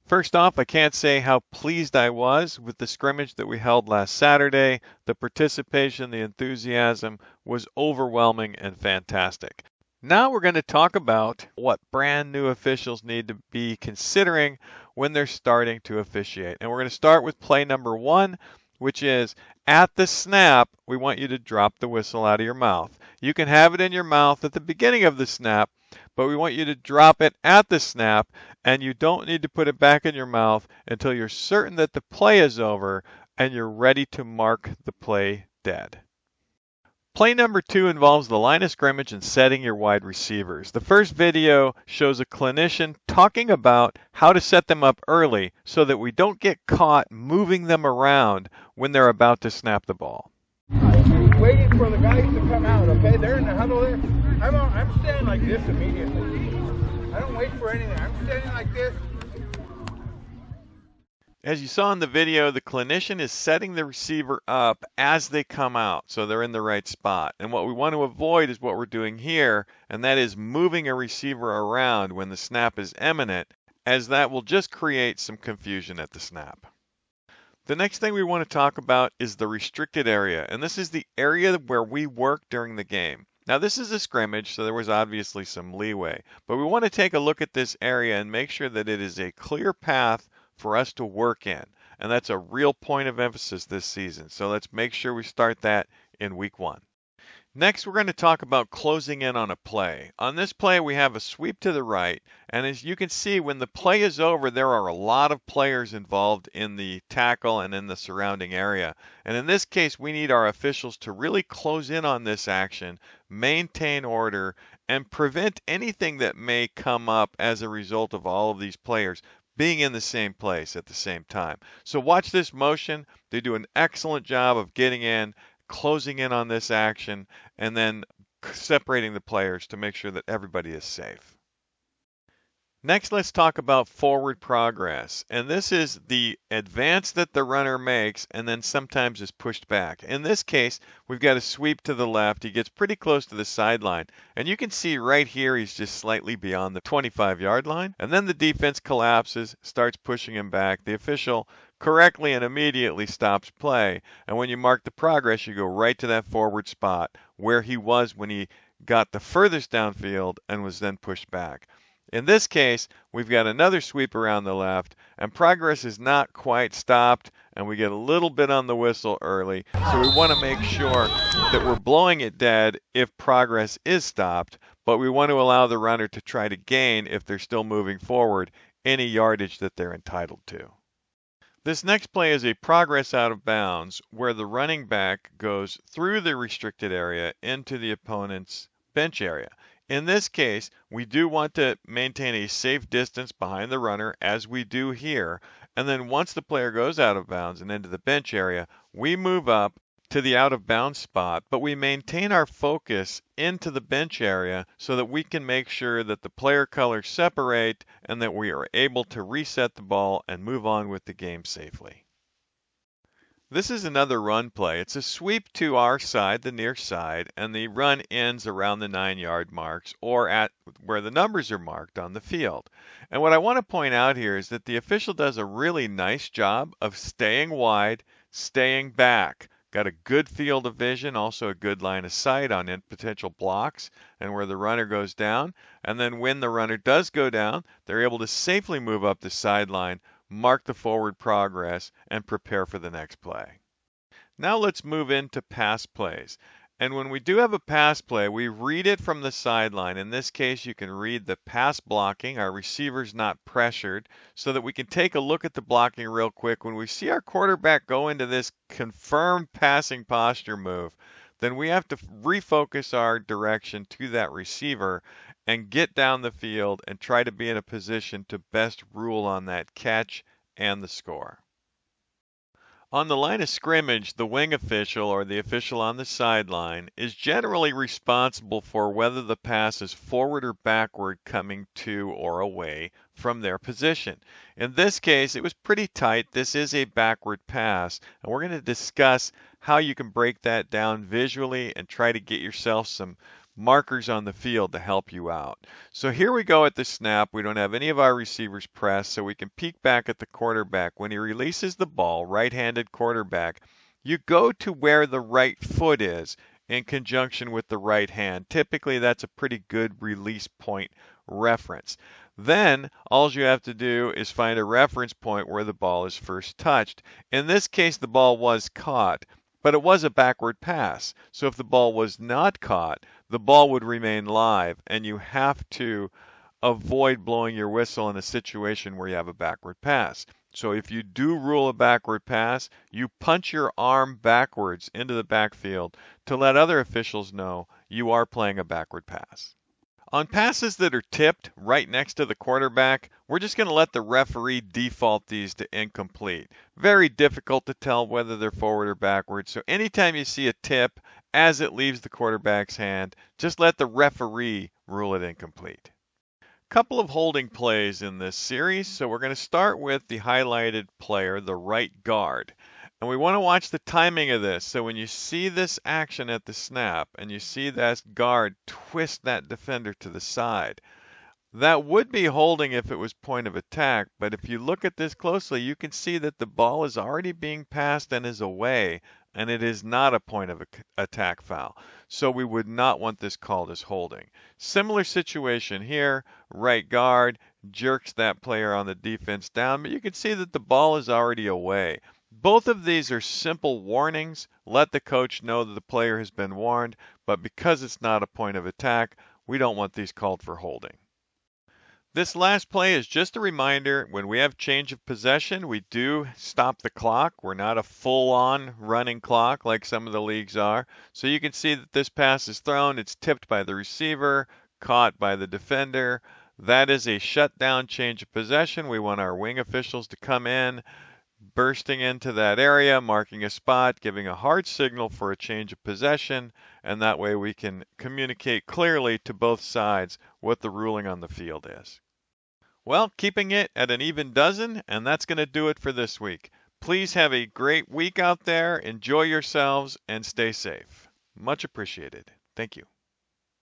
First off, I can't say how pleased I was with the scrimmage that we held last Saturday. The participation, the enthusiasm was overwhelming and fantastic. Now we're going to talk about what brand new officials need to be considering when they're starting to officiate. And we're going to start with play number 1, which is at the snap, we want you to drop the whistle out of your mouth. You can have it in your mouth at the beginning of the snap, but we want you to drop it at the snap, and you don't need to put it back in your mouth until you're certain that the play is over and you're ready to mark the play dead. Play number 2 involves the line of scrimmage and setting your wide receivers. The first video shows a clinician talking about how to set them up early so that we don't get caught moving them around when they're about to snap the ball. Waiting for the guys to come out, okay? They're in the huddle there. I'm standing like this immediately. I don't wait for anything. I'm standing like this. As you saw in the video, the clinician is setting the receiver up as they come out, so they're in the right spot. And what we want to avoid is what we're doing here, and that is moving a receiver around when the snap is imminent, as that will just create some confusion at the snap. The next thing we want to talk about is the restricted area, and this is the area where we work during the game. Now this is a scrimmage, so there was obviously some leeway, but we want to take a look at this area and make sure that it is a clear path for us to work in, and that's a real point of emphasis this season. So let's make sure we start that in week 1. Next, we're going to talk about closing in on a play. On this play, we have a sweep to the right, and as you can see, when the play is over, there are a lot of players involved in the tackle and in the surrounding area. And in this case, we need our officials to really close in on this action, maintain order, and prevent anything that may come up as a result of all of these players being in the same place at the same time. So watch this motion. They do an excellent job of getting in, closing in on this action, and then separating the players to make sure that everybody is safe. Next, let's talk about forward progress. And this is the advance that the runner makes and then sometimes is pushed back. In this case, we've got a sweep to the left. He gets pretty close to the sideline. And you can see right here he's just slightly beyond the 25-yard line. And then the defense collapses, starts pushing him back. The official correctly and immediately stops play. And when you mark the progress, you go right to that forward spot where he was when he got the furthest downfield and was then pushed back. In this case, we've got another sweep around the left, and progress is not quite stopped, and we get a little bit on the whistle early. So we want to make sure that we're blowing it dead if progress is stopped, but we want to allow the runner to try to gain, if they're still moving forward, any yardage that they're entitled to. This next play is a progress out of bounds, where the running back goes through the restricted area into the opponent's bench area. In this case, we do want to maintain a safe distance behind the runner, as we do here, and then once the player goes out of bounds and into the bench area, we move up to the out of bounds spot, but we maintain our focus into the bench area so that we can make sure that the player colors separate and that we are able to reset the ball and move on with the game safely. This is another run play. It's a sweep to our side, the near side, and the run ends around the 9-yard marks or at where the numbers are marked on the field. And what I want to point out here is that the official does a really nice job of staying wide, staying back. Got a good field of vision, also a good line of sight on potential blocks and where the runner goes down. And then when the runner does go down, they're able to safely move up the sideline, mark the forward progress, and prepare for the next play. Now let's move into pass plays. And when we do have a pass play, we read it from the sideline. In this case, you can read the pass blocking. Our receiver's not pressured, so that we can take a look at the blocking real quick. When we see our quarterback go into this confirmed passing posture move, then we have to refocus our direction to that receiver and get down the field and try to be in a position to best rule on that catch and the score. On the line of scrimmage, the wing official or the official on the sideline is generally responsible for whether the pass is forward or backward coming to or away from their position. In this case, it was pretty tight. This is a backward pass, and we're going to discuss how you can break that down visually and try to get yourself some markers on the field to help you out. So here we go at the snap. We don't have any of our receivers pressed, so we can peek back at the quarterback. When he releases the ball, right-handed quarterback, you go to where the right foot is in conjunction with the right hand. Typically, that's a pretty good release point reference. Then, all you have to do is find a reference point where the ball is first touched. In this case, the ball was caught, but it was a backward pass. So if the ball was not caught, the ball would remain live, and you have to avoid blowing your whistle in a situation where you have a backward pass. So if you do rule a backward pass, you punch your arm backwards into the backfield to let other officials know you are playing a backward pass. On passes that are tipped right next to the quarterback, we're just going to let the referee default these to incomplete. Very difficult to tell whether they're forward or backward. So anytime you see a tip as it leaves the quarterback's hand, just let the referee rule it incomplete. Couple of holding plays in this series. So we're going to start with the highlighted player, the right guard. And we want to watch the timing of this. So when you see this action at the snap and you see that guard twist that defender to the side, that would be holding if it was point of attack. But if you look at this closely, you can see that the ball is already being passed and is away, and it is not a point of attack foul. So we would not want this called as holding. Similar situation here, right guard jerks that player on the defense down, but you can see that the ball is already away. Both of these are simple warnings. Let the coach know that the player has been warned, but because it's not a point of attack, we don't want these called for holding. This last play is just a reminder, when we have change of possession, we do stop the clock. We're not a full-on running clock like some of the leagues are. So you can see that this pass is thrown, it's tipped by the receiver, caught by the defender. That is a shutdown change of possession. We want our wing officials to come in, bursting into that area, marking a spot, giving a hard signal for a change of possession, and that way we can communicate clearly to both sides what the ruling on the field is. Well, keeping it at an even dozen, and that's going to do it for this week. Please have a great week out there, enjoy yourselves, and stay safe. Much appreciated. Thank you.